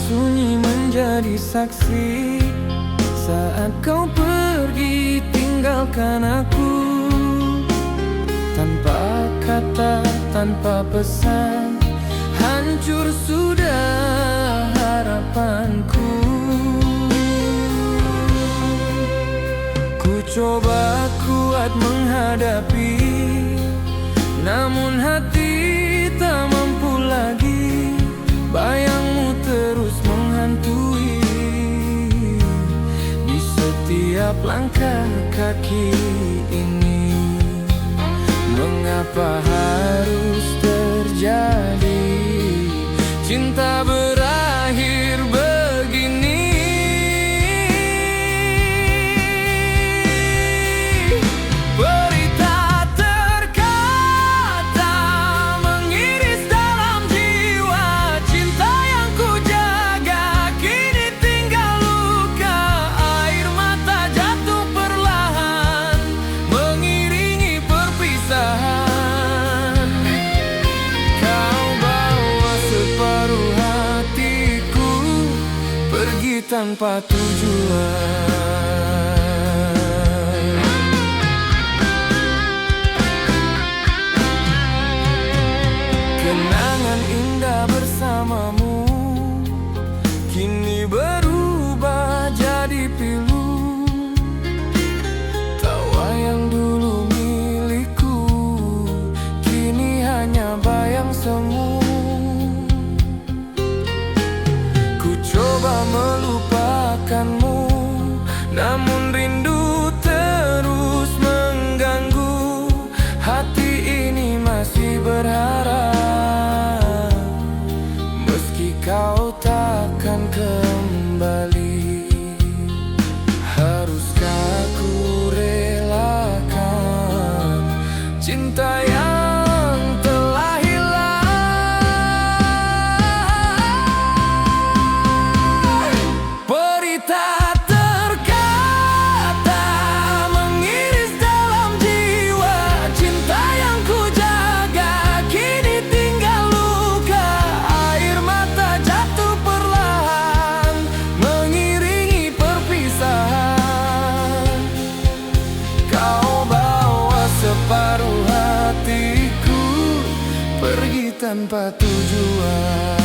sunyi menjadi saksi saat kau pergi tinggalkan aku. Tanpa kata, tanpa pesan, hancur sudah harapanku. Ku coba kuat menghadapi, namun hati tak mampu lagi. Bayangmu terus menghantui di setiap langkah kaki ini. Mengapa harus terjadi cinta berakhir begini? Berita terkata mengiris dalam jiwa, cinta yang ku jaga kini tinggal luka. Air mata jatuh perlahan mengiringi perpisahan. Kau bawa separuh hatiku pergi tanpa tujuan. Kenangan indah bersamamu kini berubah jadi pilu. Tawa yang dulu milikku kini hanya bayang semu. Ku coba melupakanmu, namun rindu terus mengganggu. Hati ini masih berharap, meski kau takkan kembali. Haruskah ku relakan cinta yang telah hilang? Berita terkata mengiris dalam jiwa, cinta yang ku jaga kini tinggal luka. Air mata jatuh perlahan mengiringi perpisahan. Kau bawa separuh hatiku pergi tanpa tujuan.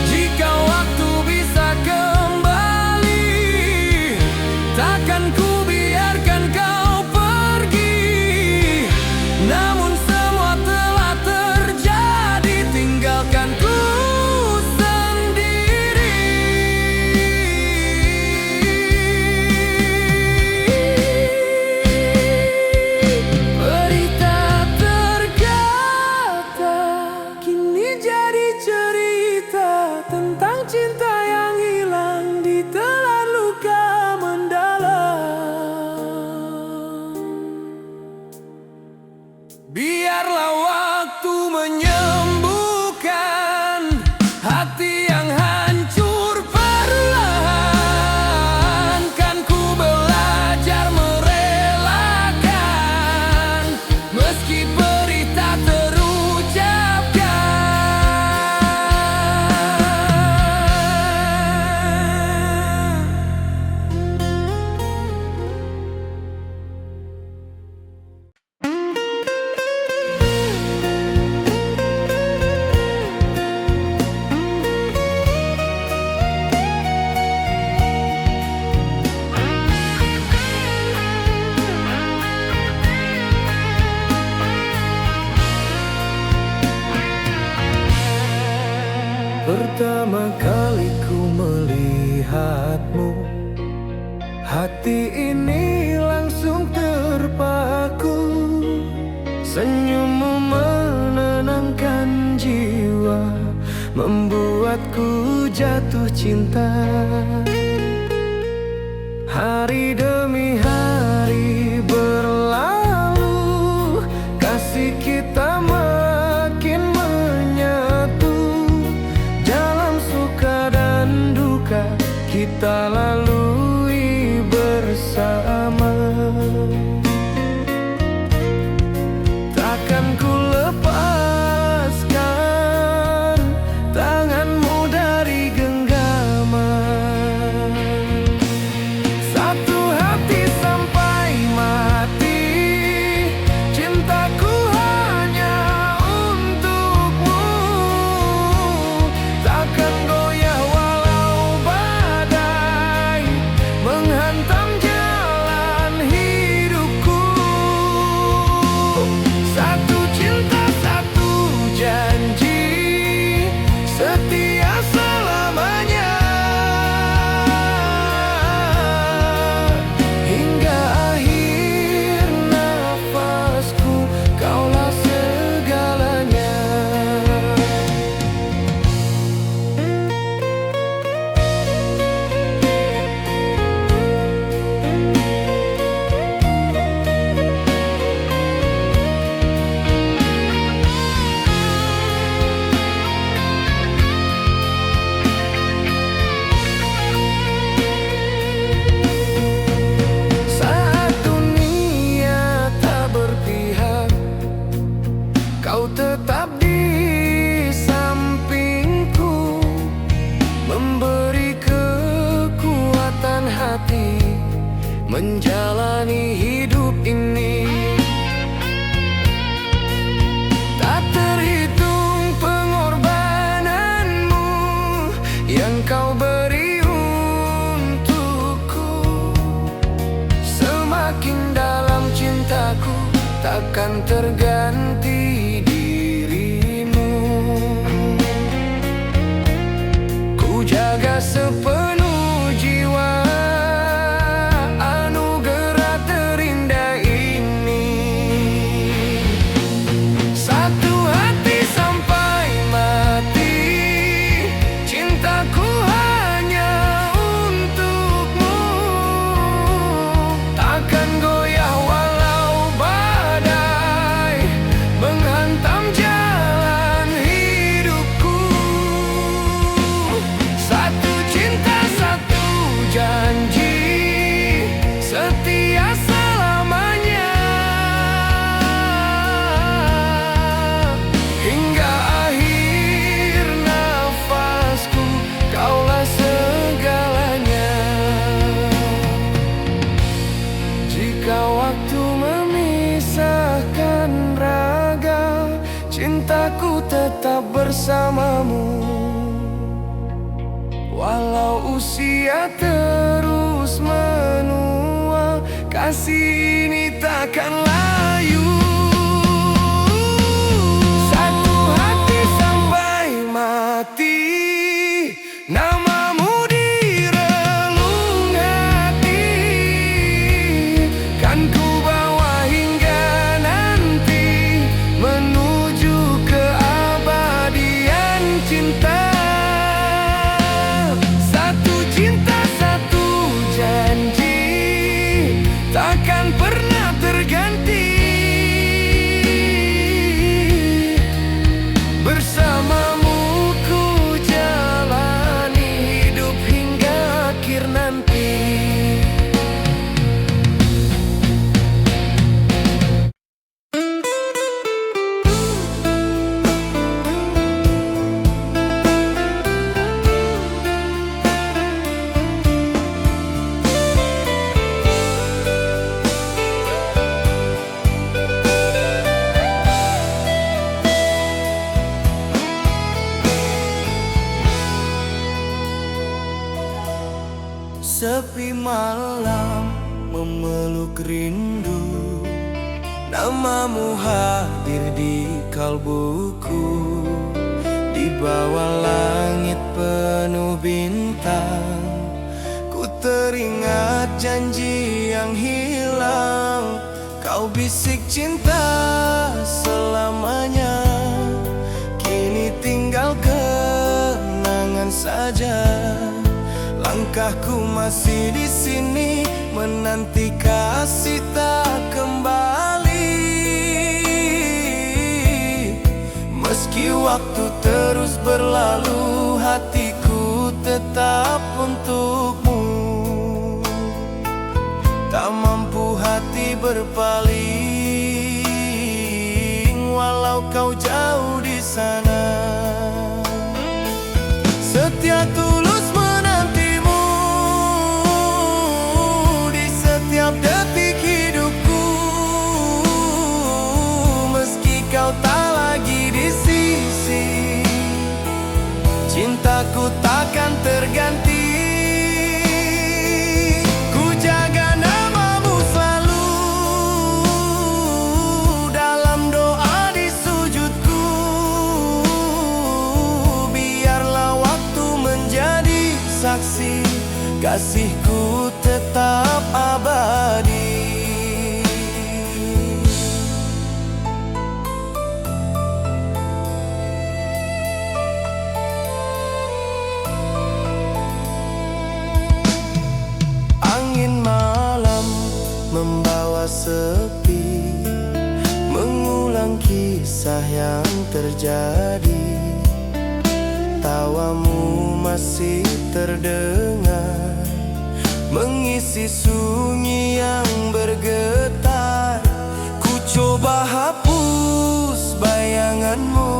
Jika waktu bisa kembali, takkan ku biarkan kau pergi. Namun semua telah terjadi, tinggalkan ku sendiri. Berita terkata kini jadi cerita tentang cinta yang hilang ditelan luka mendalam. Biarlah waktu menyembuhkan hati yang hancur perlahan. Kan ku belajar merelakan meski berita terucapkan. Pertama kali ku melihatmu, hati ini langsung terpaku. Senyummu menenangkan jiwa, membuatku jatuh cinta. Hari demi hari berlalu, kasih kita makin menyatu. Dalam suka dan duka kita lalui bersama. Takkan ku lepaskan takkan terganti dirimu. Ku jaga sepenuh jiwa anugerah terindah ini. Satu hati sampai mati, cintaku hanya untukmu. Takkan goyah walau badai menghantam jalan hidupku. Satu cinta, satu janji, setia selamanya. Hingga akhir nafasku, kaulah segalanya. Jika waktu memisahkan raga, cintaku tetap bersamamu. Walau usia terus menua, kasih ini takkan layu. Satu hati sampai mati, namamu di relung hati. Kan ku bawa hingga nanti, menuju keabadian cinta. Satu cinta, satu janji, takkan pernah terganti. Bersamamu ku jalani hidup hingga akhir nanti. Sepi malam memeluk rindu, namamu hadir di kalbuku. Di bawah langit penuh bintang, ku teringat janji yang hilang. Kau bisik cinta selamanya, kini tinggal kenangan saja. Langkahku masih di sini, menanti kasih tak kembali. Meski waktu terus berlalu, hatiku tetap untukmu. Tak mampu hati berpaling, walau kau jauh di sana. Setia tulus menantimu di setiap detik hidupku. Meski kau tak lagi di sisi, cintaku takkan terganti. Ku jaga namamu selalu dalam doa di sujudku. Biarlah waktu menjadi saksi, kasihku tetap abadi. Angin malam membawa sepi, mengulang kisah yang terjadi. Tawamu masih terdengar, mengisi sunyi yang bergetar. Ku coba hapus bayanganmu,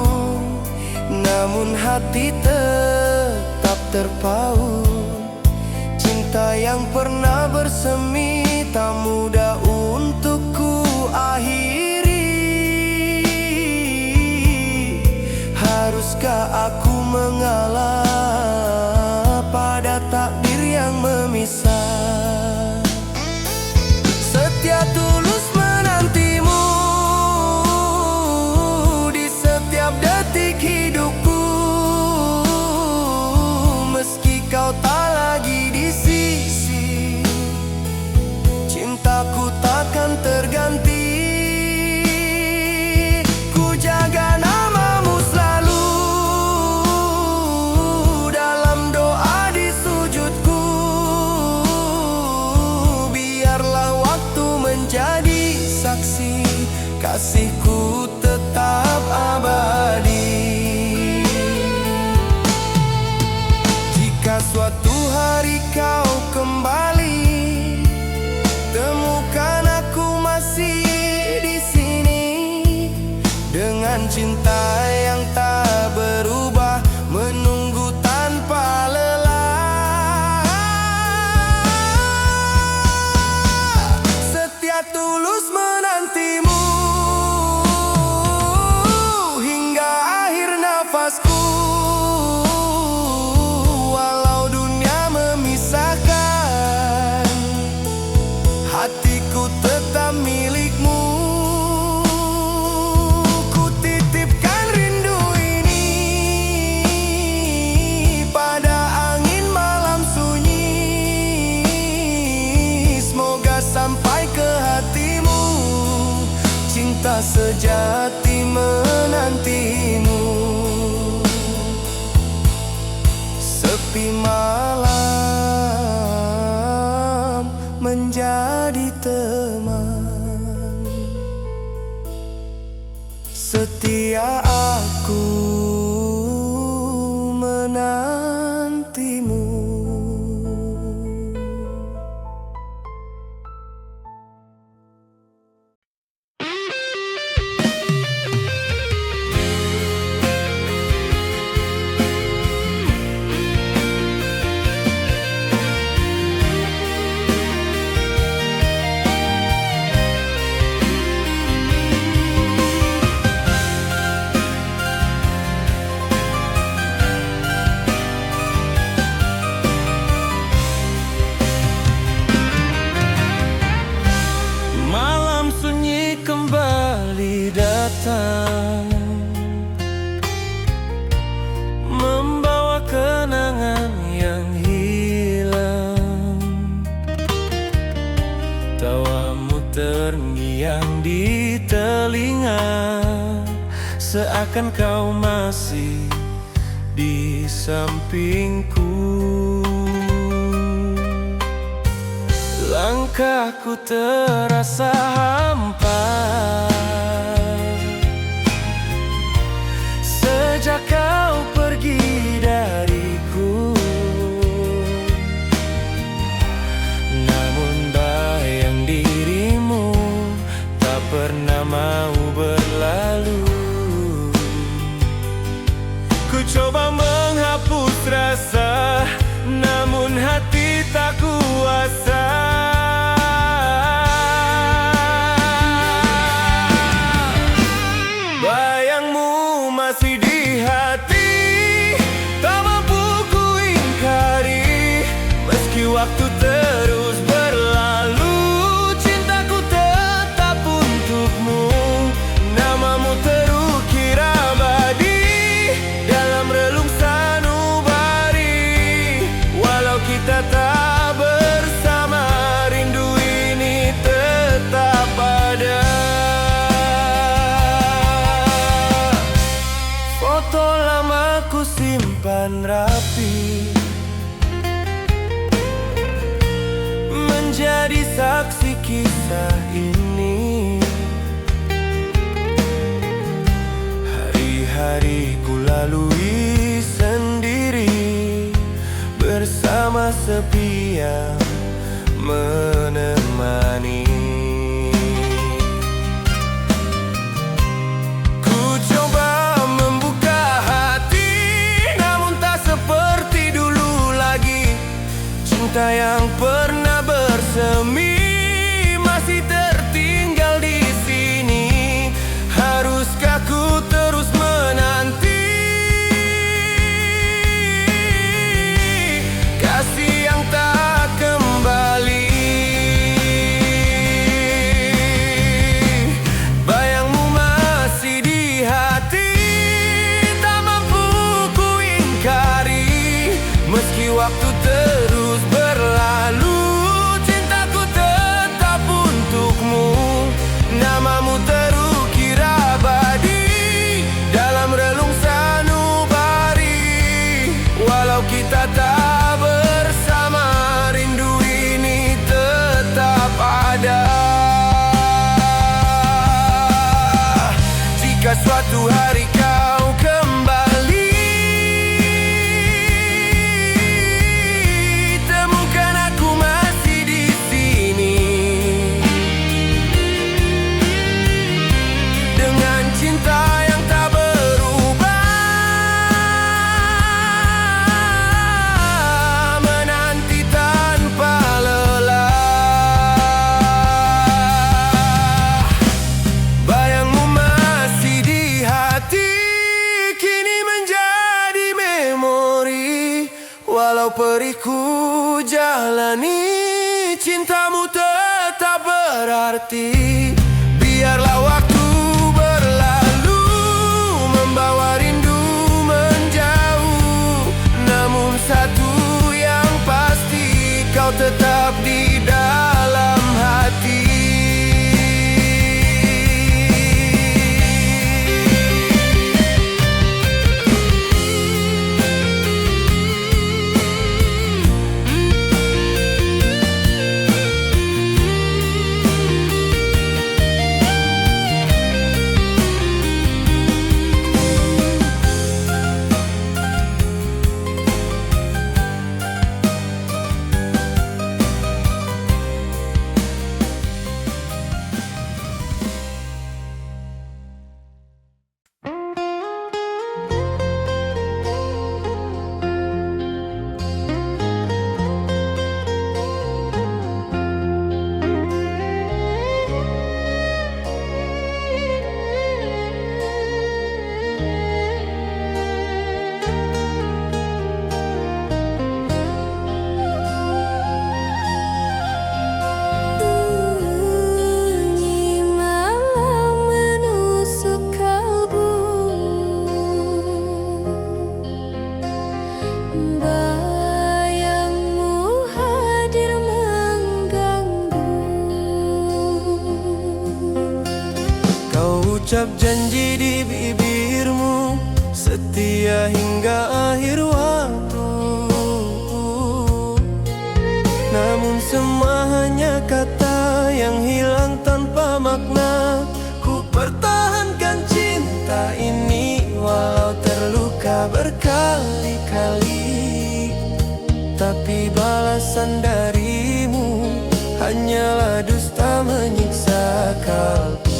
namun hati tetap terpaut. Cinta yang pernah bersemi tak mudah untuk ku akhiri. Haruskah aku mengalah pada takdir yang memisah? Setia tulus menantimu menjadi saksi, kasihku tetap abadi. Jika suatu hari kau kembali, temukan aku masih di sini, dengan cinta yang tak berubah, menunggu tanpa lelah. Setia tulus menantimu hingga akhir nafasku. Walau dunia memisahkan, hatiku tetap milikmu. Ku titipkan rindu ini pada angin malam sunyi. Semoga sampai ke hatimu, cinta sejati menantimu. Sepi malam menjadi teman, setia aku menantimu. Malam sunyi kembali datang, membawa kenangan yang hilang. Tawamu terngiang di telinga, seakan kau masih di sampingku. Langkahku terasa hampa sejak kau pergi dariku. Namun bayang dirimu tak pernah mau berlalu. Ku coba menghapus rasa, namun hati tak kuasa. Bayangmu masih di hati, tak mampu ku ingkari. Meski waktu terus berlalu, cintaku tetap untukmu. Namamu terukir abadi dalam relung sanubari. Walau kita tak bersama, rindu ini tetap ada. Foto lama ku simpan rapi, menjadi saksi kisah ini. Hari-hari ku lalui sendiri, bersama sepi yang menemani. Ku coba membuka hati, namun tak seperti dulu lagi. Cinta yang pernah bersemi masih tertinggal di sini. Haruskah ku terus menanti kasih yang tak kembali? suatu hari kau kembali, temukan aku masih di sini dengan cinta yang tak berubah, menanti tanpa lelah. Bayangmu masih di hati, kini menjadi memori. Walau perih ku jalani, cintamu tetap berarti. Biarlah waktu berlalu, membawa rindu menjauh, namun satu yang pasti, kau tetap di dalam hati. Ucap janji di bibirmu, setia hingga akhir waktu. Namun semua hanya kata yang hilang tanpa makna. Ku pertahankan cinta ini walau terluka berkali-kali, tapi balasan darimu hanyalah dusta menyiksa kalbu.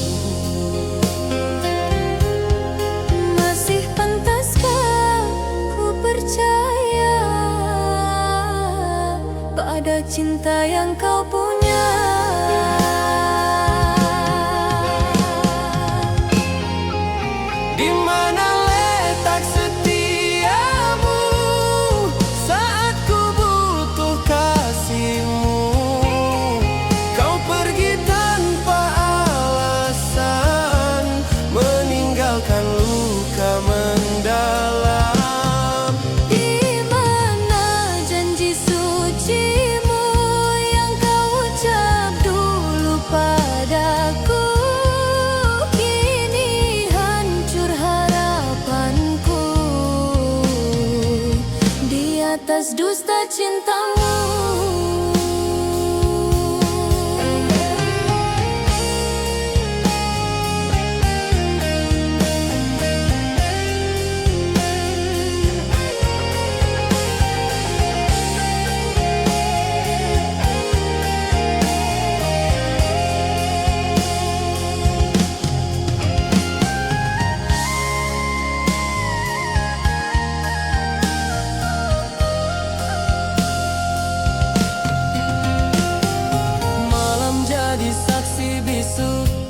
Pada cinta yang kau punya, di mana letak setiamu saat ku butuh kasihmu? Kau pergi tanpa alasan, meninggalkan luka mendalam. Atas dusta cintamu,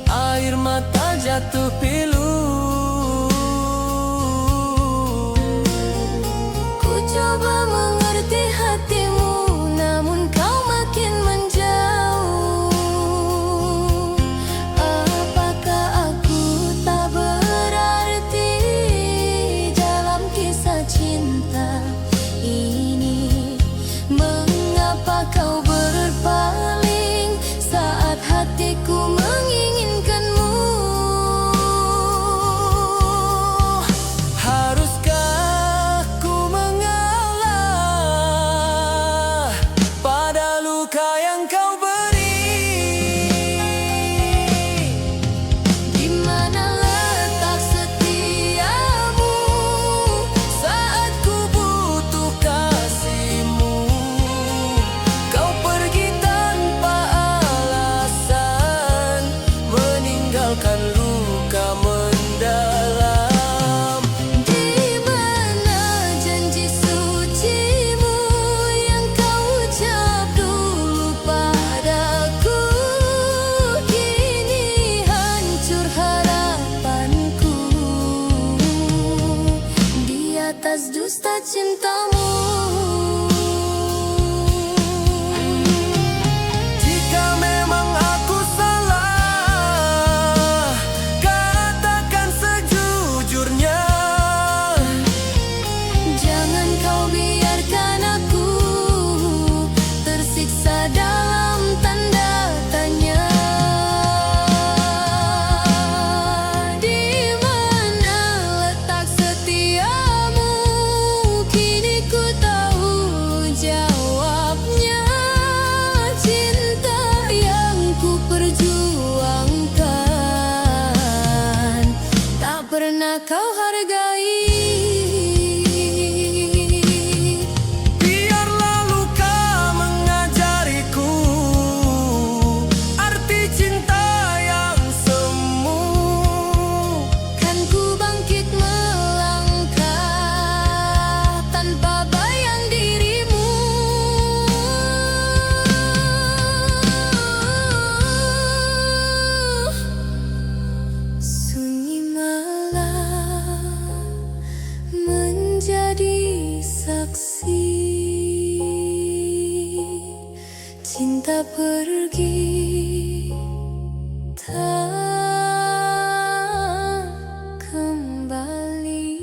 air mata jatuh pilu. Ku coba mengerti hatimu, namun kau makin menjauh. Apakah aku tak berarti dalam kisah cinta ini? Mengapa kau berpaling saat hatiku menginginkanmu? atas dusta cintamu. Jika memang aku salah, katakan sejujurnya. Jangan kau biarkan aku tersiksa dalam tanda tanya. Di mana letak setiamu? Kini ku tahu jawabnya. Cinta yang ku perjuangkan tak pernah kau hargai. Biarlah luka mengajariku arti cinta yang semu. Kan ku bangkit melangkah tanpa bayang dirimu. Sunyi malam menjadi saksi. Cinta pergi tak kembali.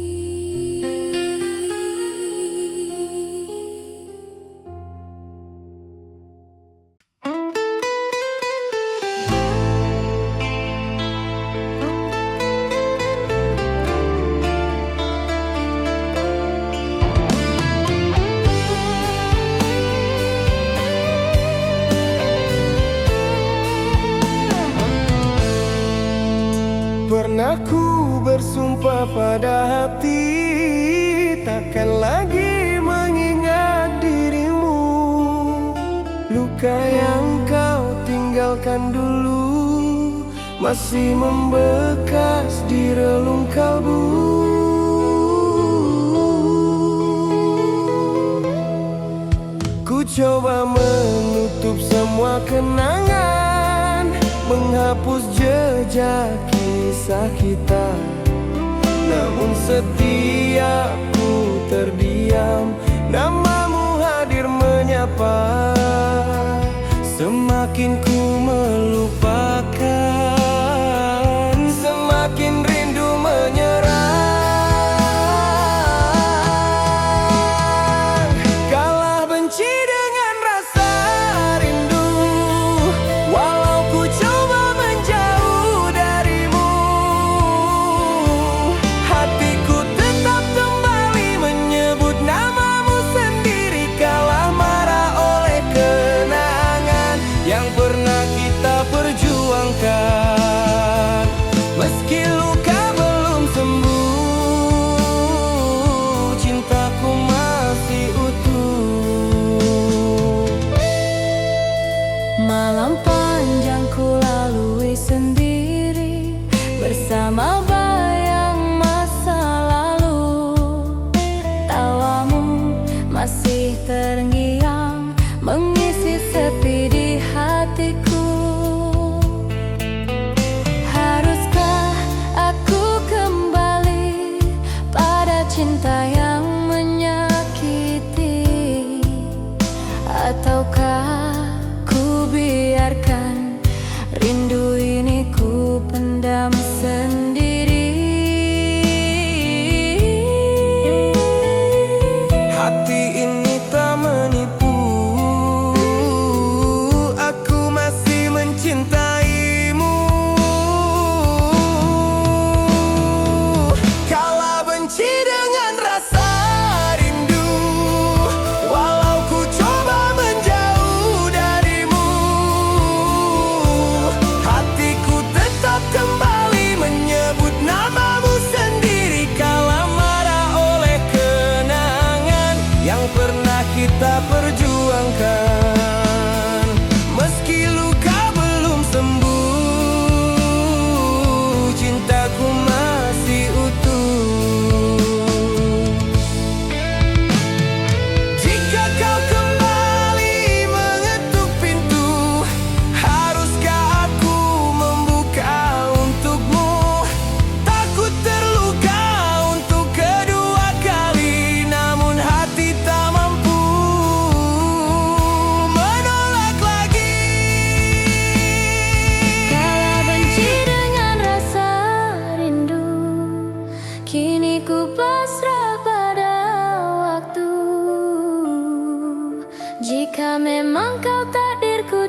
Pernah ku bersumpah pada hati, takkan lagi mengingat dirimu. Luka yang kau tinggalkan dulu masih membekas di relung kalbu. Ku coba menutup semua kenangan, menghapus jejak kisah kita. Namun setiap ku terdiam, namamu hadir menyapa. Semakin ku melupakan, semakin rindu menyerang. Kalah benci dengan rasa rindu, walau ku coba menjauh darimu. Hatiku tetap kembali menyebut namamu sendiri. Kalah marah oleh kenangan yang pernah kita perjuangkan. Meski luka belum sembuh, cintaku masih utuh. Malam panjang ku lalui sendiri bersama bayang masa lalu. Tawamu masih terngiang mengisi sepi di hatiku. Haruskah aku kembali pada cinta yang menyakiti, ataukah ku biarkan rindu ini ku pendam sendiri? Hati ini tak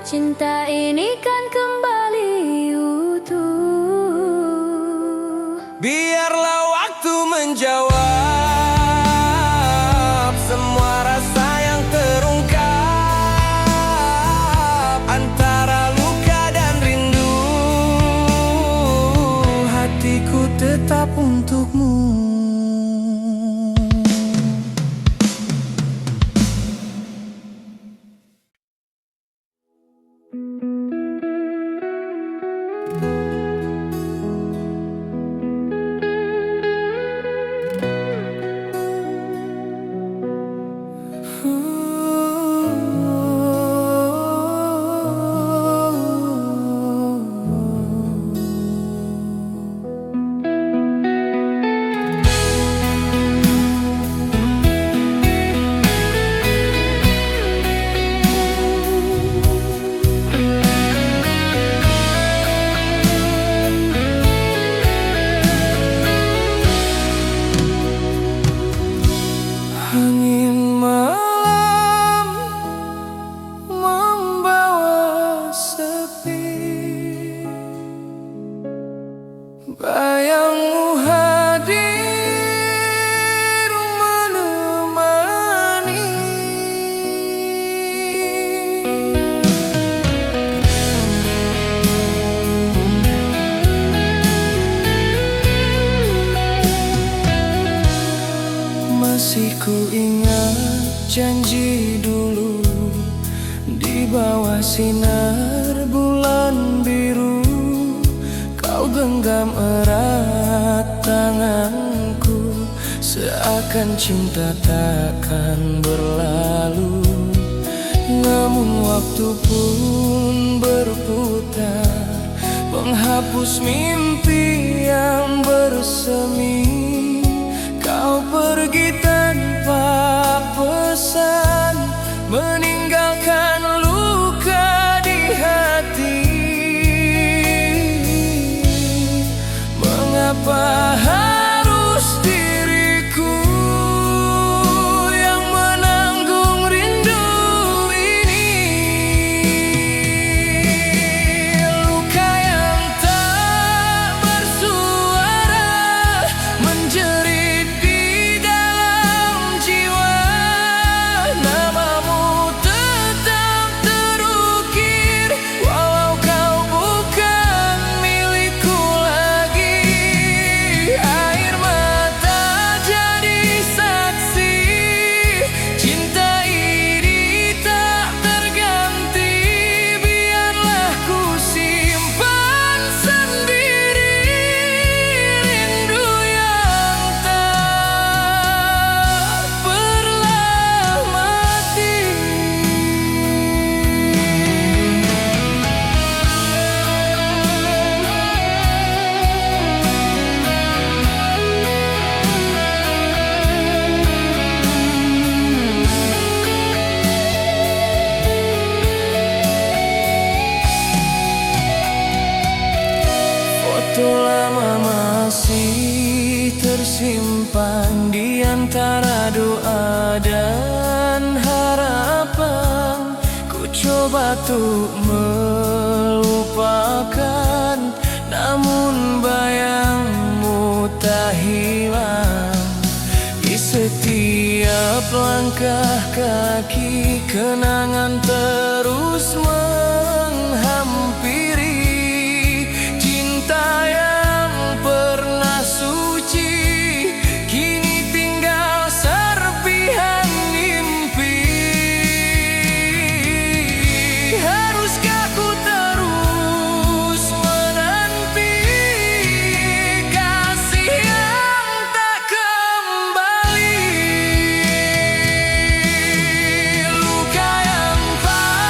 cinta ini kan kembali utuh. Biarlah waktu menjawab semua rasa yang terungkap. Antara luka dan rindu, hatiku tetap untukmu. Angin malam membawa sepi, bayangmu hadir menemani. Masih ku ingat janji dulu di bawah sinar bulan biru. Kau genggam erat tanganku, seakan cinta takkan berlalu. Namun waktu pun berputar, menghapus mimpi yang bersemi. Kau pergi tanpa pesan, meninggalkan luka di hati. Mengapa harus diriku yang menanggung rindu ini? Luka yang tak bersuara menjerit di dalam jiwa. Namamu tetap terukir walau kau bukan milikku lagi. Air mata jadi saksi, cinta ini tak terganti. Biarlah ku simpan sendiri rindu yang tak pernah mati. Foto lama masih tersimpan di antara doa dan harapan. Ku coba untuk melupakan, namun bayangmu tak hilang. Di setiap langkah kaki, kenangan terus menghampiri. Cinta yang pernah suci kini tinggal serpihan mimpi. Haruskah ku terus menanti kasih yang tak kembali? Luka yang tak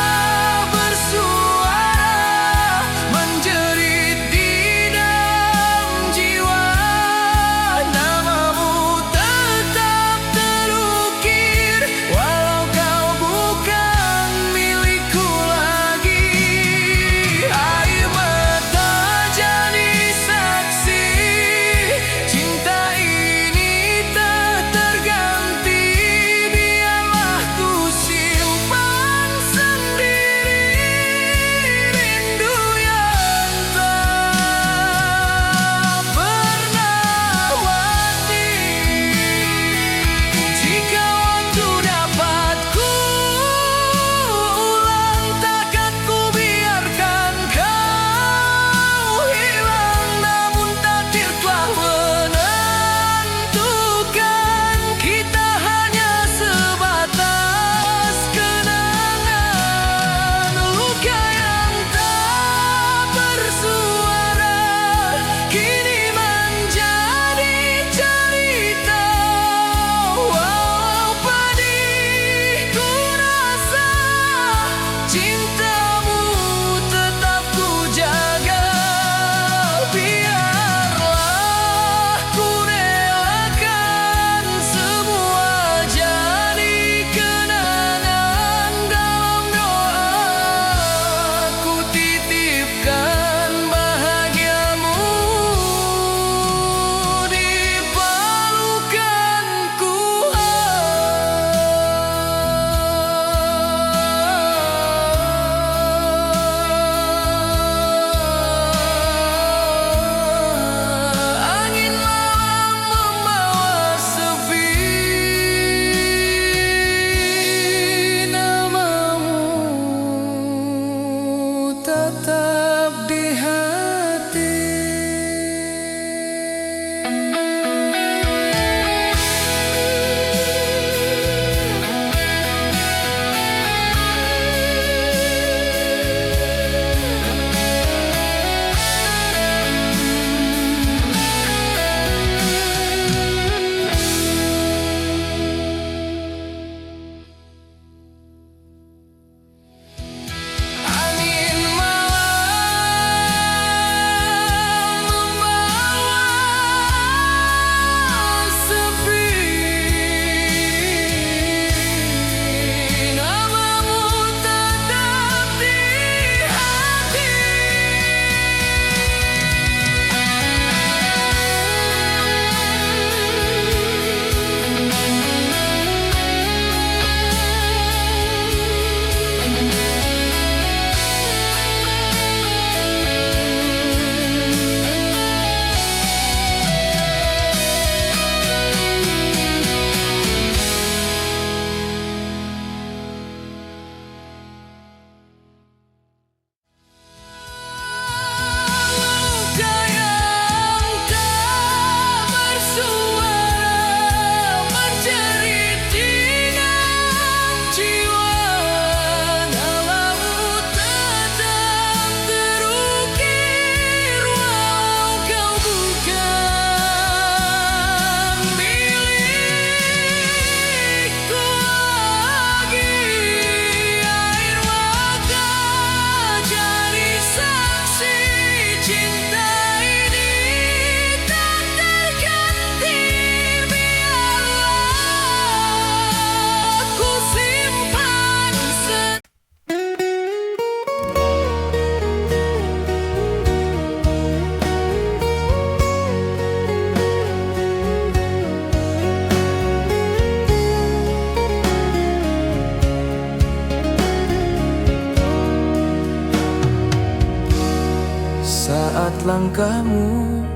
langkahmu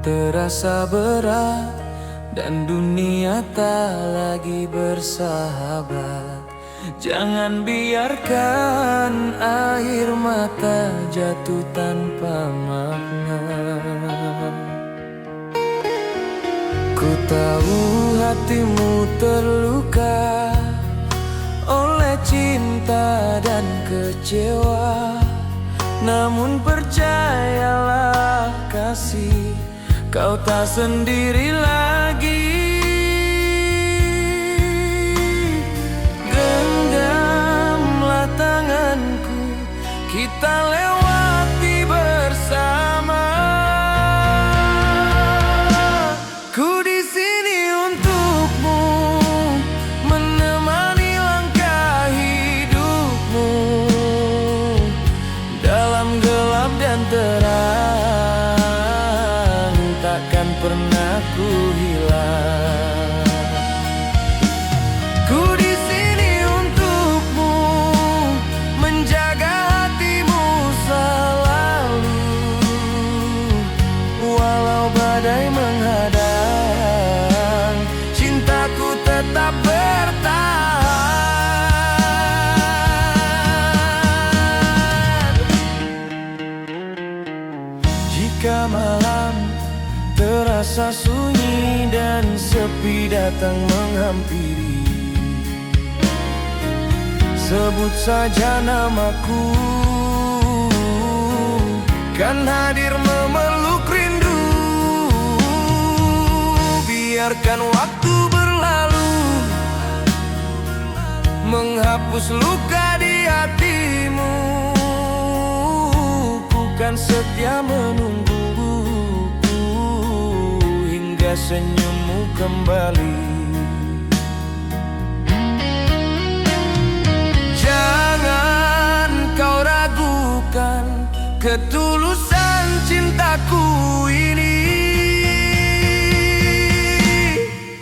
terasa berat dan dunia tak lagi bersahabat. Jangan biarkan air mata jatuh tanpa makna. Ku tahu hatimu terluka oleh cinta dan kecewa, namun percayalah kasih, kau tak sendiri lagi. Genggamlah tanganku, kita lewati bersama. Ku di sini untukmu, menemani langkah hidupmu. Dalam gelap dan terang, takkan pernah ku hilang. Ku di sini untukmu, menjaga hatimu selalu. Walau badai menghadang, cintaku tetap bertahan. Jika malam terasa sunyi dan sepi datang menghampiri, sebut saja namaku, kan hadir memeluk rindu. Biarkan waktu berlalu, menghapus luka di hatimu. Ku kan setia menunggu hingga senyummu kembali. Jangan kau ragukan ketulusan cintaku ini.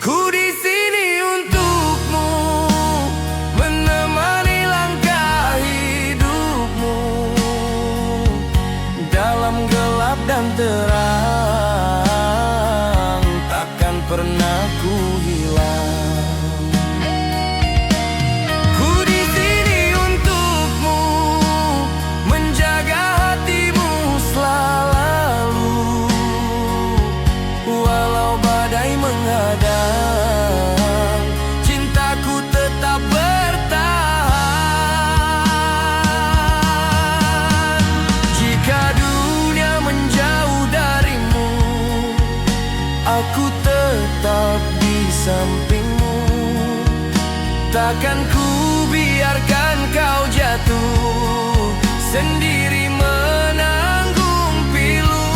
Ku di sini untukmu, menemani langkah hidupmu. Dalam gelap dan terang, takkan pernah ku hilang. Ku di sini untukmu, menjaga hatimu selalu. Walau badai menghadang, cintaku tetap bertahan. Jika dunia menjauh darimu, aku tetap di sampingmu. Takkan ku biarkan kau jatuh sendiri menanggung pilu.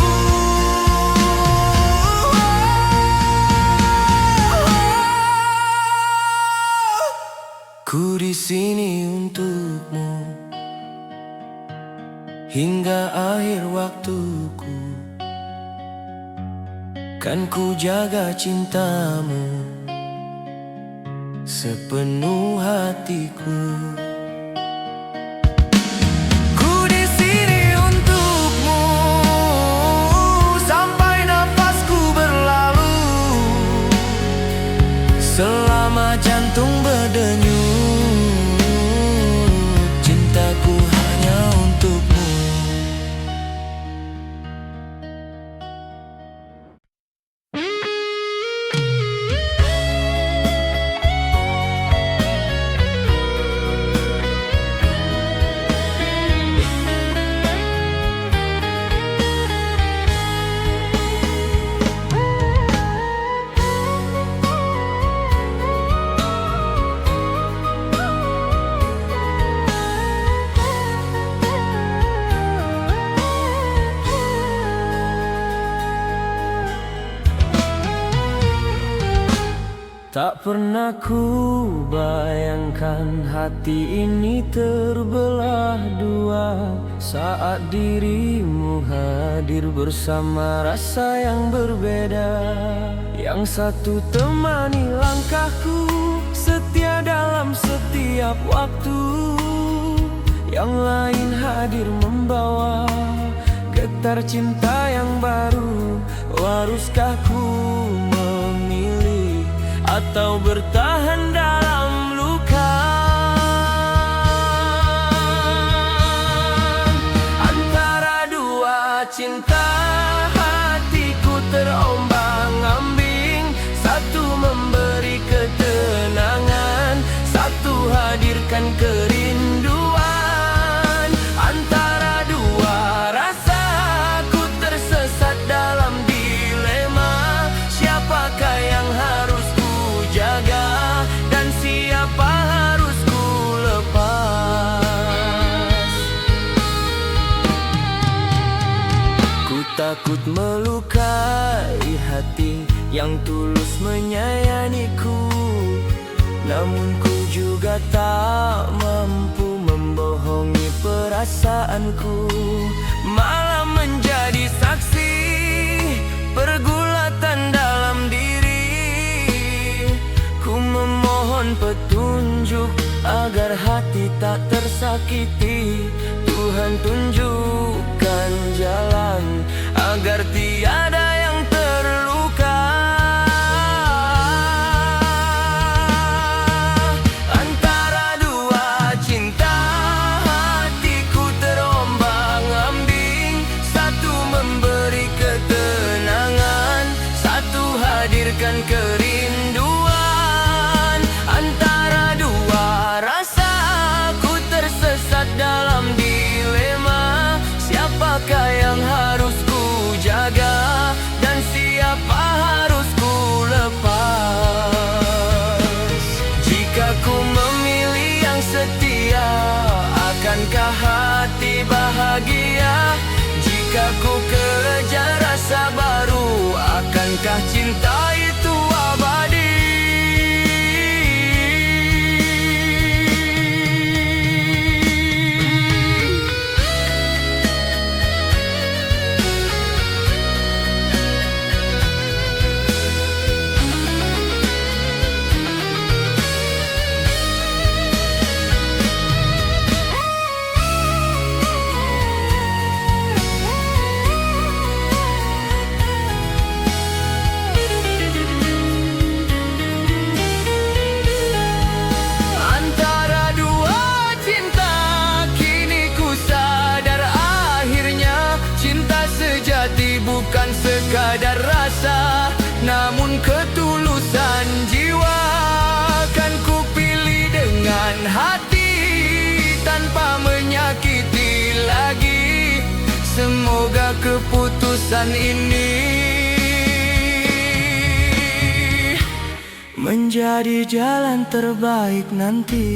Ku di sini untukmu hingga akhir waktuku, kan ku jaga cintamu sepenuh hatiku. Ku di sini untukmu sampai nafasku berlalu, selama jantung berdenyut. Cintaku hanya untukmu. Tak pernah ku bayangkan hati ini terbelah dua saat dirimu hadir bersama rasa yang berbeda. Yang satu temani langkahku, setia dalam setiap waktu. Yang lain hadir membawa mengantar cinta yang baru. Haruskah ku memilih atau bertahan dalam luka? Antara dua cinta, hatiku terombang-ambing. Satu memberi ketenangan, satu hadirkan kerinduan. Antara dua rasa, ku tersesat dalam dilema. Siapakah yang harus ku jaga dan siapa harus ku lepas? Ku takut melukai hati yang tulus menyayangiku, namun ku juga tak mampu membohongi perasaanku. Malah menjadi saksi pergulatan dalam diri. Ku memohon petunjuk agar hati tak tersakiti. Tuhan tunjukkan jalan agar tiada yang terluka. Antara dua cinta, hatiku terombang-ambing. Satu memberi ketenangan, satu hadirkan kerinduan. Antara dua rasa, ku tersesat dalam dilema. Siapakah yang harus ku jaga dan siapa harus ku lepas? Jika ku memilih yang setia, akankah hati bahagia? Jika ku kejar rasa baru, akankah cinta itu abadi? Antara dua cinta, kini ku sadar akhirnya. Cinta sejati bukan sekadar rasa, namun ketulusan jiwa. Kan ku pilih dengan hati tanpa menyakiti lagi. Semoga keputusan ini menjadi jalan terbaik nanti.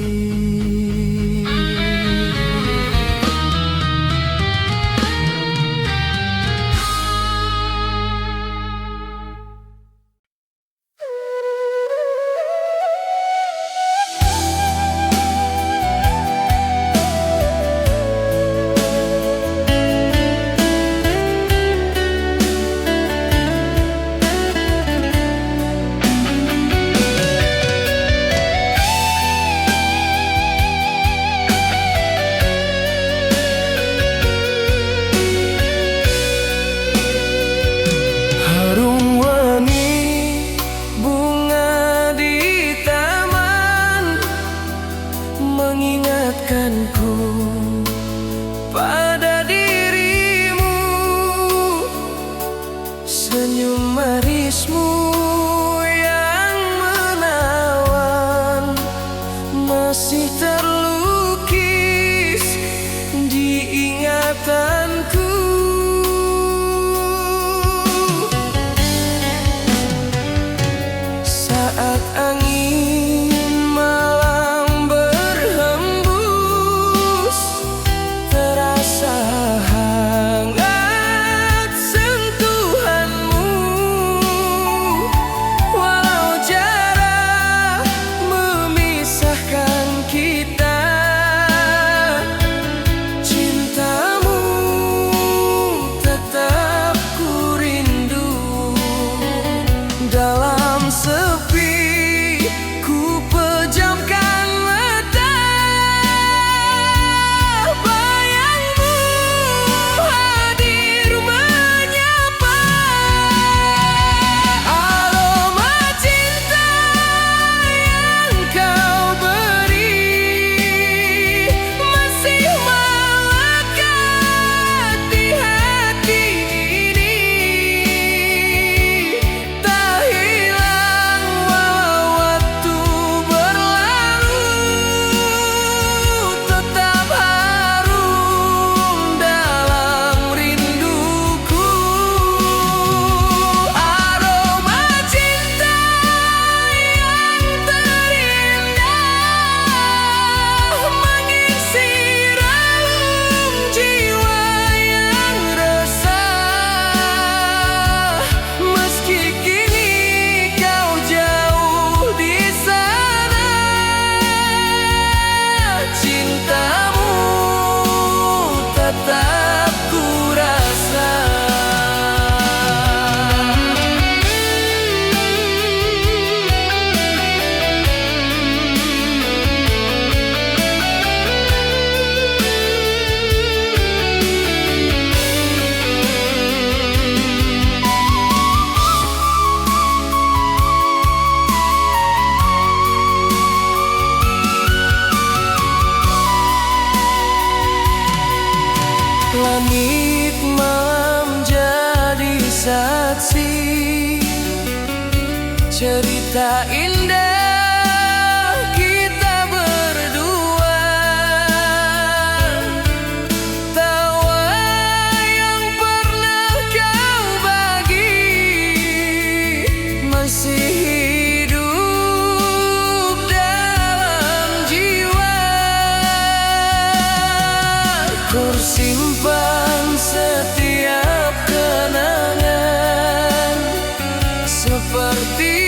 Harum wangi bunga di taman mengingatkanku pada dirimu. Senyum manismu yang menawan masih terlukis di ingatanku. Saat angin malam berhembus, terasa hangat sentuhanmu. saksi cerita indah kita berdua, tawa yang pernah kau bagi masih hidup dalam jiwa. Ku simpan setiap kenangan seperti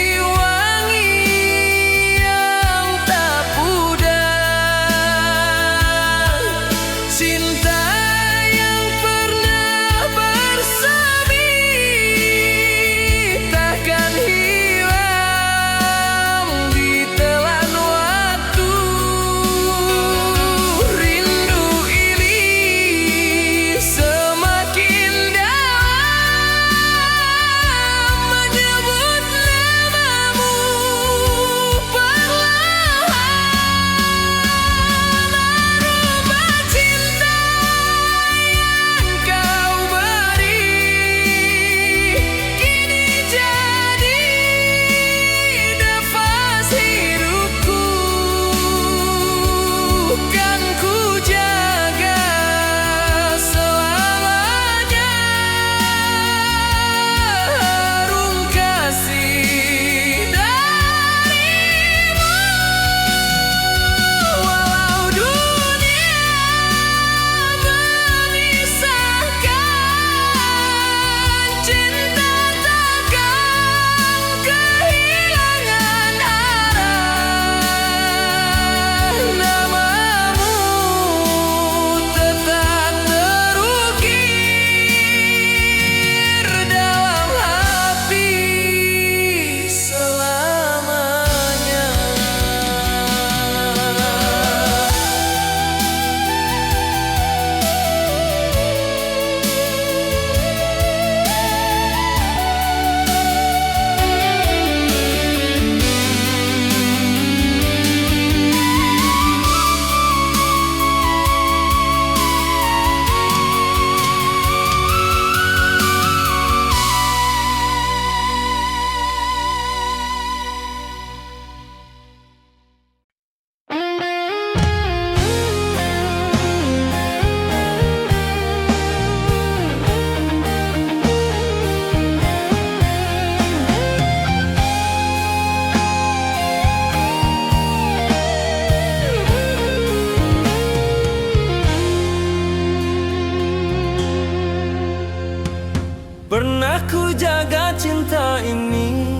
pernah ku jaga cinta ini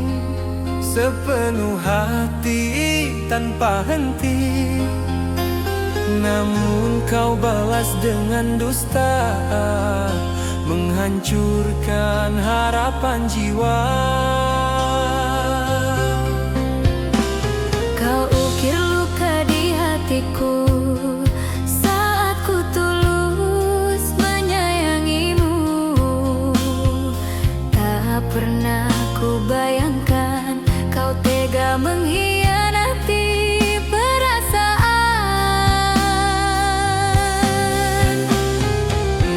sepenuh hati tanpa henti, namun kau balas dengan dusta, menghancurkan harapan jiwa. Kau ukir luka di hatiku saat ku tulus menyayangimu. Tak pernah ku bayangkan kau tega mengkhianati perasaan.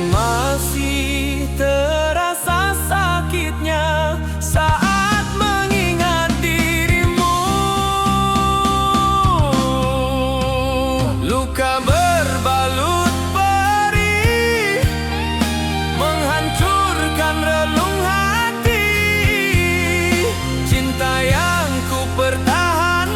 Masih terasa sakitnya saat mengingat dirimu. Luka berbalut perih menghancurkan relung hati. Cinta yang ku pertahankan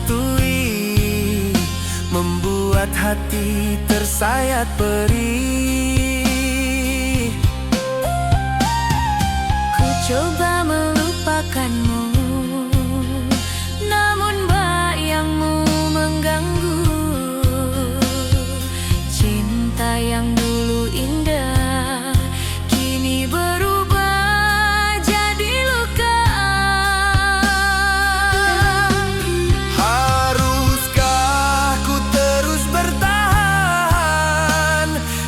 hantui, membuat hati tersayat perih. Ku coba melupakanmu, namun bayangmu mengganggu. Cinta yang dulu indah kini berubah jadi luka. Haruskah ku terus bertahan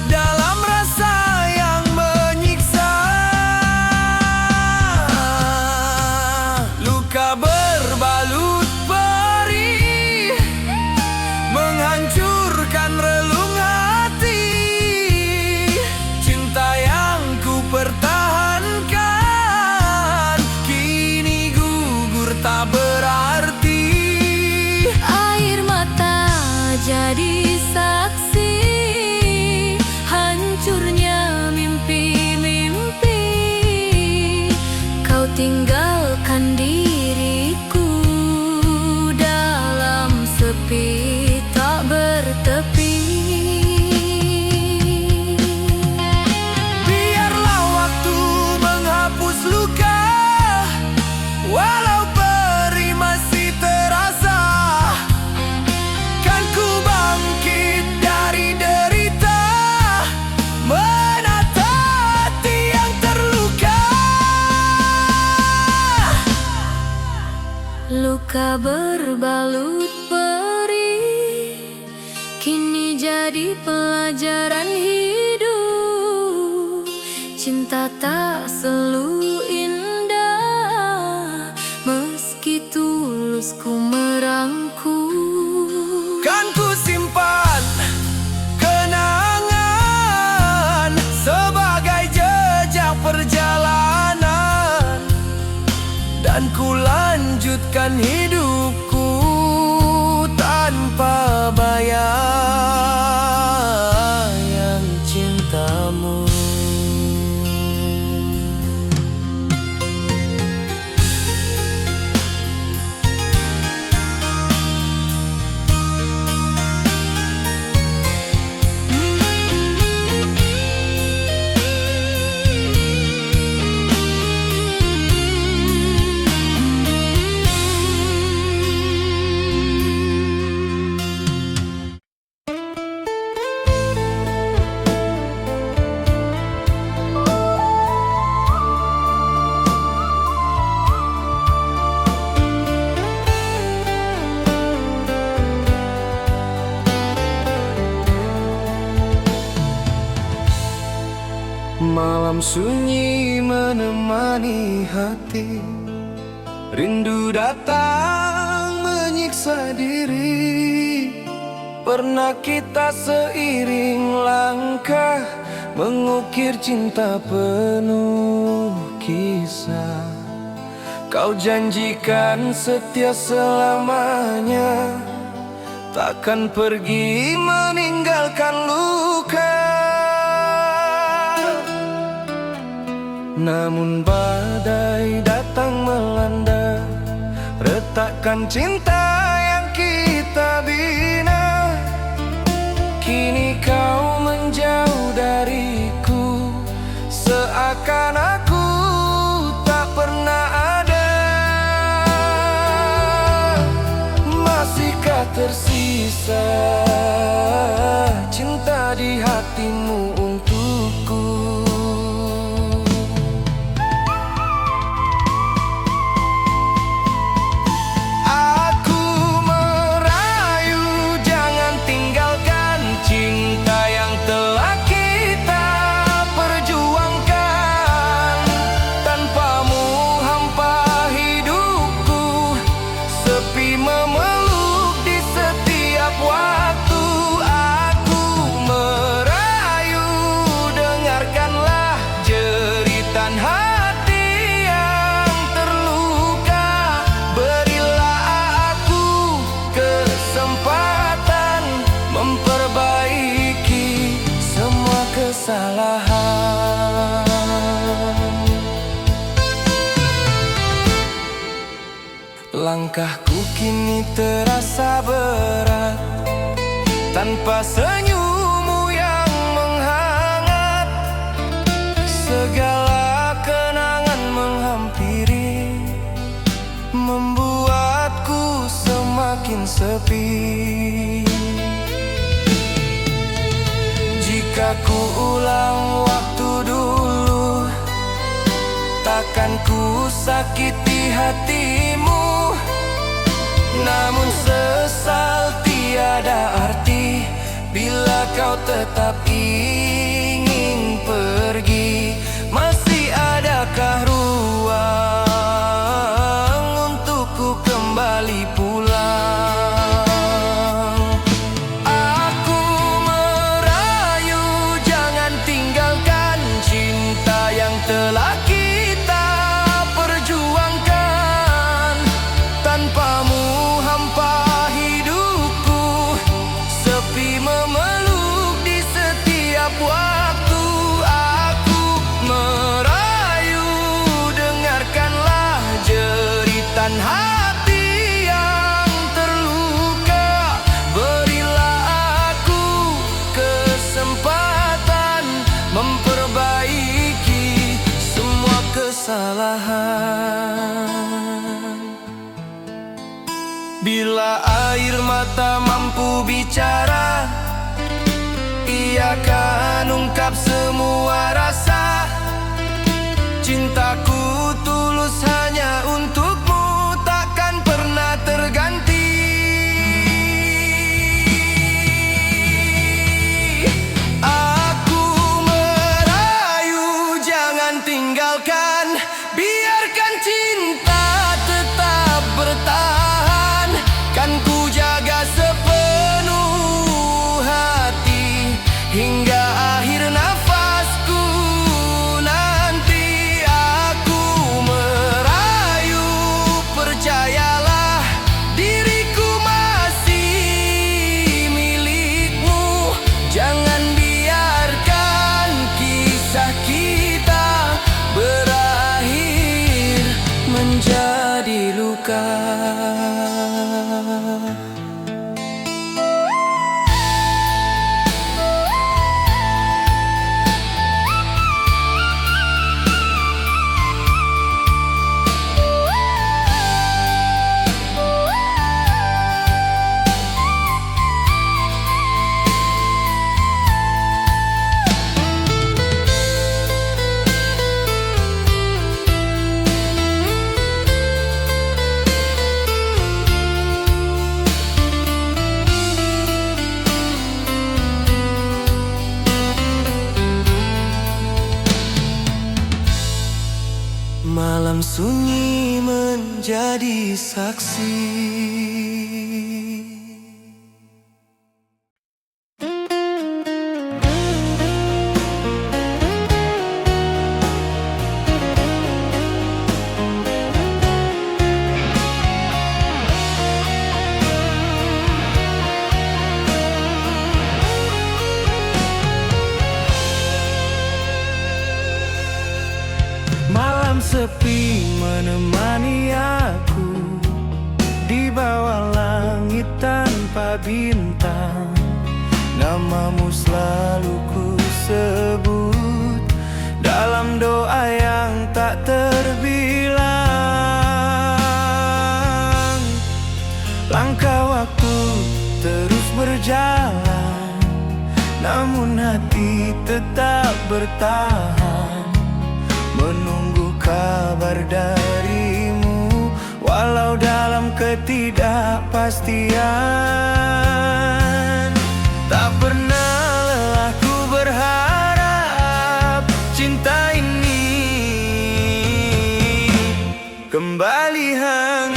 dalam rasa yang menyiksa? Luka berbalut perih, menghancurkan relung hati. Cinta yang ku pertahankan kini gugur tak berarti. Air mata jadi saksi hancurnya mimpi-mimpi. Kau tinggalkan diriku dalam sepi tak bertepi. Biarlah waktu menghapus luka, walau perih masih terasa. Kan ku bangkit dari derita, menata hati yang terluka. Luka berbalut perih kini jadi pelajaran hidup. Cinta tak selalu indah, meski tulus ku merangkul. Kan ku simpan kenangan sebagai jejak perjalanan, dan ku lanjutkan hidupku tanpa bayang cintamu. Malam sunyi menemani hati, rindu datang menyiksa diri. Pernah kita seiring langkah mengukir cinta penuh kisah. Kau janjikan setia selamanya, takkan pergi meninggalkan luka. Namun badai datang melanda, retakkan cinta yang kita bina. Kini kau menjauh dariku, seakan aku tak pernah ada. Masihkah tersisa cinta di hatimu untukku? Cinta yang telah kita perjuangkan, Langkahku kini terasa berat tanpa senyummu yang menghangat. Segala kenangan menghampiri, membuatku semakin sepi. Jika ku ulang waktu dulu, takkan ku sakiti hatimu. Namun sesal tiada arti bila kau tetap ingin pergi. Masih adakah ruang untukku kembali pulang? Aku merayu, jangan tinggalkan cinta yang telah kita perjuangkan. Tanpamu hampa hidupku, sepi memeluk di setiap waktu. Aku merayu, dengarkanlah jeritan hati yang terluka. Berilah aku kesempatan memperbaiki semua kesalahan. Bila air mata mampu bicara, ia akan ungkap semua rasa. Cintaku tulus hanya untukmu, takkan pernah terganti. Aku merayu, jangan tinggalkan, biarkan cinta tetap bertahan. Kan ku jaga sepenuh hati hingga akhir nafasku nanti. Aku merayu, percayalah diriku masih milikmu. Jangan biarkan kisah kita berakhir menjadi luka. Malam sunyi menjadi saksi. Malam sepi menemani aku di bawah langit tanpa bintang. Namamu selalu ku sebut dalam doa yang tak terbilang. Langkah waktu terus berjalan, namun hati tetap bertahan, menunggu kabar darimu, walau dalam ketidakpastian. Tak pernah lelah ku berharap cinta ini kembali hangat.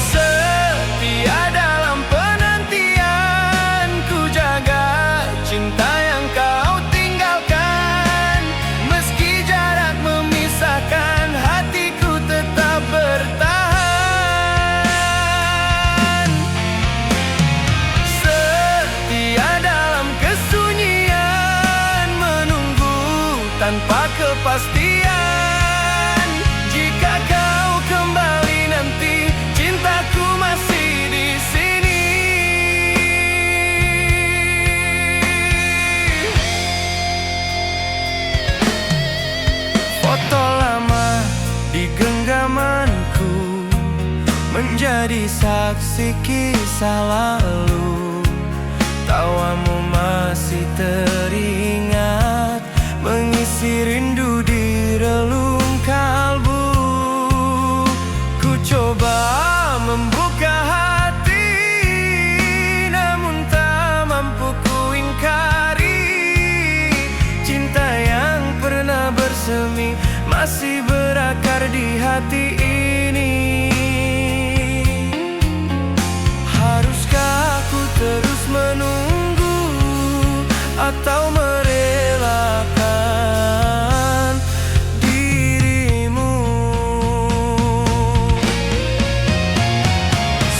Setia dalam penantian, ku jaga cinta yang kau tinggalkan. Meski jarak memisahkan, hatiku tetap bertahan. Setia dalam kesunyian, menunggu tanpa kepastian. jadi saksi kisah lalu. Tawamu masih teringat, mengisi rindu di relung kalbu. Ku coba membuka hati, namun tak mampu ku ingkari. Cinta yang pernah bersemi masih berakar di hati ini. Haruskah ku terus menunggu atau merelakan dirimu?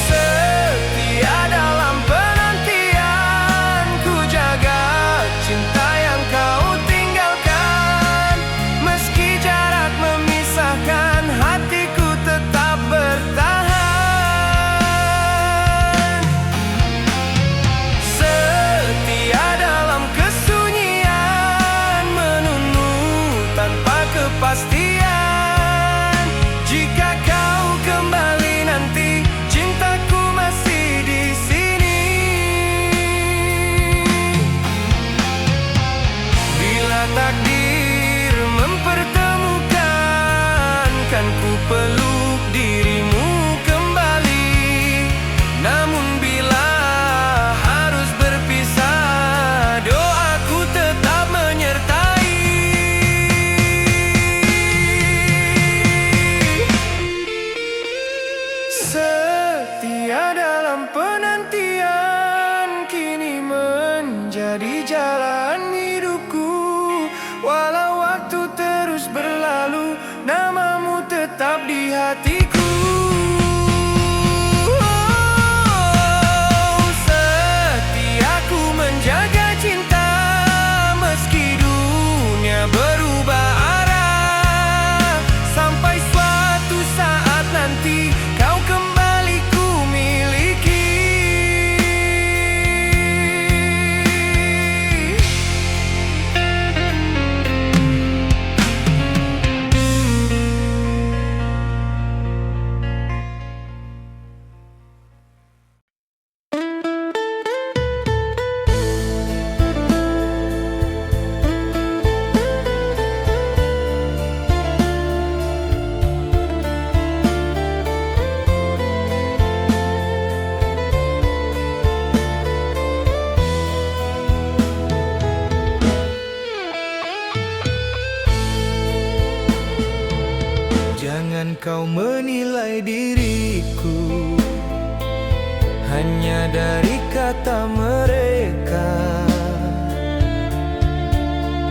Setia dalam penantian, ku jaga cinta yang kau tinggalkan. Meski jarak memisahkan, hatiku tetap bertahan. Setia dalam kesunyian, menunggu tanpa kepastian. Jika kau kembali nanti, cintaku masih di sini. Bila takdir mempertemukan, kan ku peluk dirimu kembali. Namun bila harus berpisah, doaku tetap menyertai. Setia dalam penantian, kini menjadi jalan hidupku. Walau waktu terus berlalu, namamu tetap di hatiku. Setiaku menjaga cinta, meski dunia berubah arah. Sampai suatu saat nanti, kau kembali ku miliki. Jangan kau menilai diriku hanya dari kata mereka.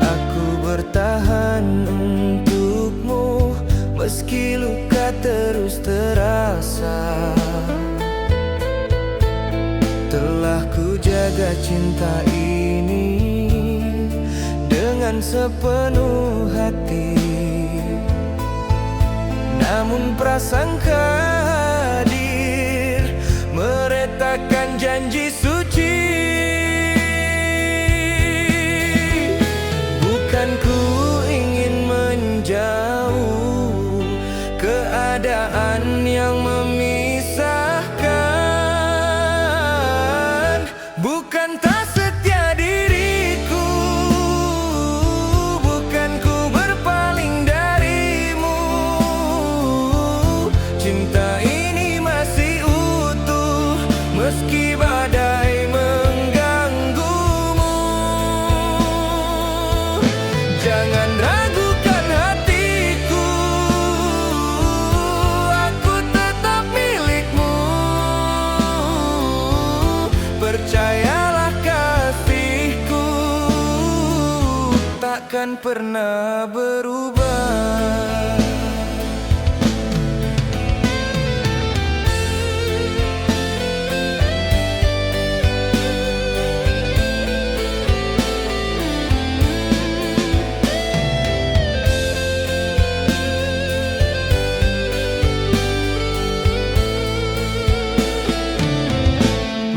Aku bertahan untukmu, meski luka terus terasa. Telah ku jaga cinta ini dengan sepenuh hati. Namun prasangka hadir meretakan janji suci. Bukan ku ingin menjauh, keadaan yang memisahkan. Bukan tak setia diriku, bukan ku berpaling darimu. Cinta ini masih utuh, meski badai mengganggumu. Jangan ragukan hatiku, aku tetap milikmu. Percayalah kasihku takkan pernah berubah.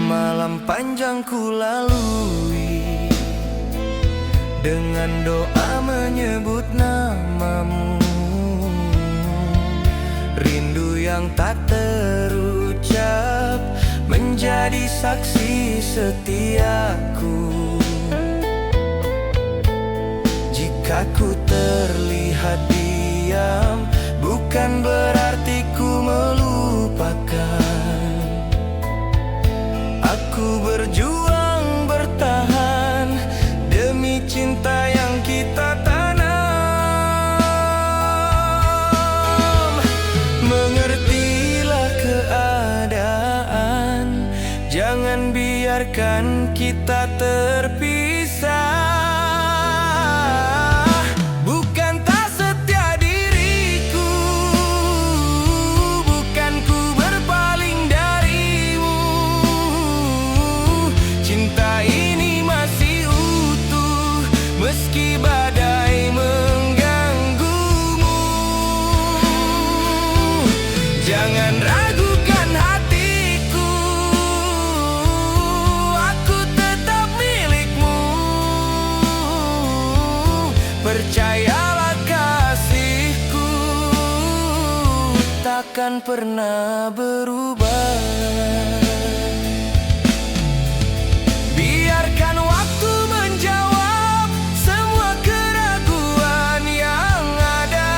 Malam panjang ku lalui dengan doa menyebut namamu. Rindu yang tak terus jadi saksi setiaku. Jika ku terlihat diam, bukan berarti ku melupakan. Aku berjuang bertahan demi cinta yang kita tanam. Mengertilah keadaan, jangan biarkan kita terpisah. Bukan tak setia diriku, bukan ku berpaling darimu. Cinta ini masih utuh meski badai mengganggumu. Jangan ragukan hatiku, aku tetap milikmu. Percayalah kasihku takkan pernah berubah. Biarkan waktu menjawab semua keraguan yang ada.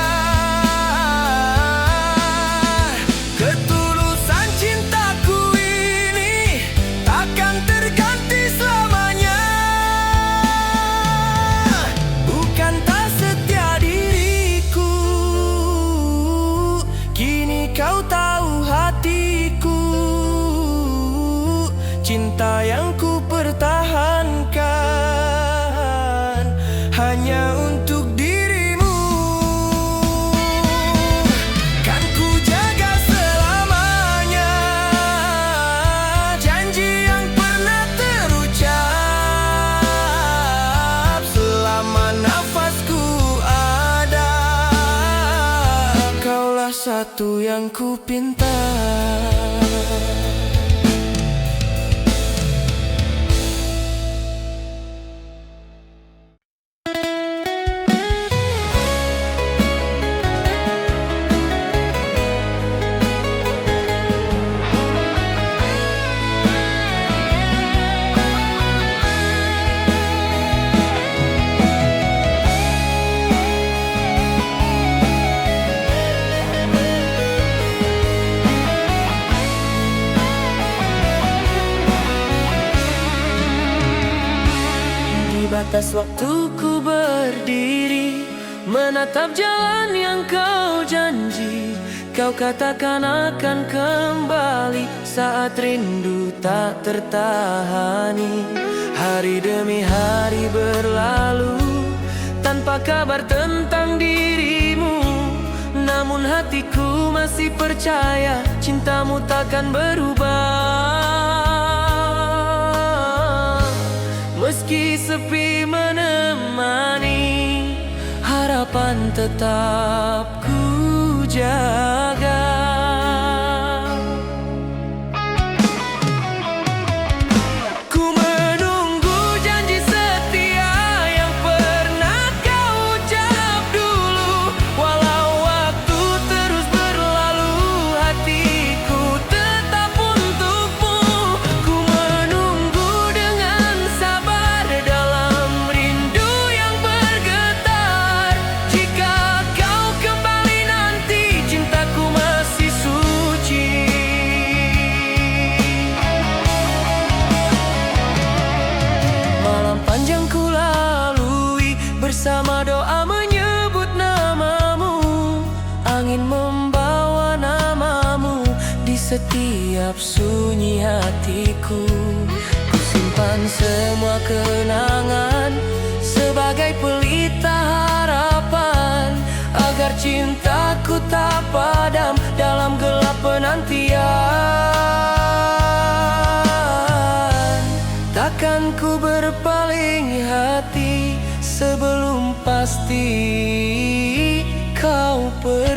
Ketulusan cintaku ini takkan terganti selamanya. Bukan tak setia diriku, kini kau tahu hatiku. Cinta yang ku pertahankan hanya untuk dirimu. Kan ku jaga selamanya janji yang pernah terucap. Selama nafasku ada, kaulah satu yang ku pinta. Batas waktuku berdiri, menatap jalan yang kau janji. Kau katakan akan kembali saat rindu tak tertahani. Hari demi hari berlalu tanpa kabar tentang dirimu. Namun hatiku masih percaya cintamu takkan berubah. Meski sepi menemani, harapan tetap ku jaga. Ku menunggu janji setia yang pernah kau ucap dulu. Walau waktu terus berlalu, hatiku tetap untukmu. Ku menunggu dengan sabar dalam rindu yang bergetar. Jika kau kembali nanti, cintaku masih suci. Malam panjang ku lalui bersama doa menyebut namamu. Angin membawa namamu di setiap sunyi hatiku. Ku simpan semua kenangan sebagai pelita harapan, agar cintaku tak padam dalam gelap penantian. Takkan ku berpaling hati sebelum pasti kau pergi.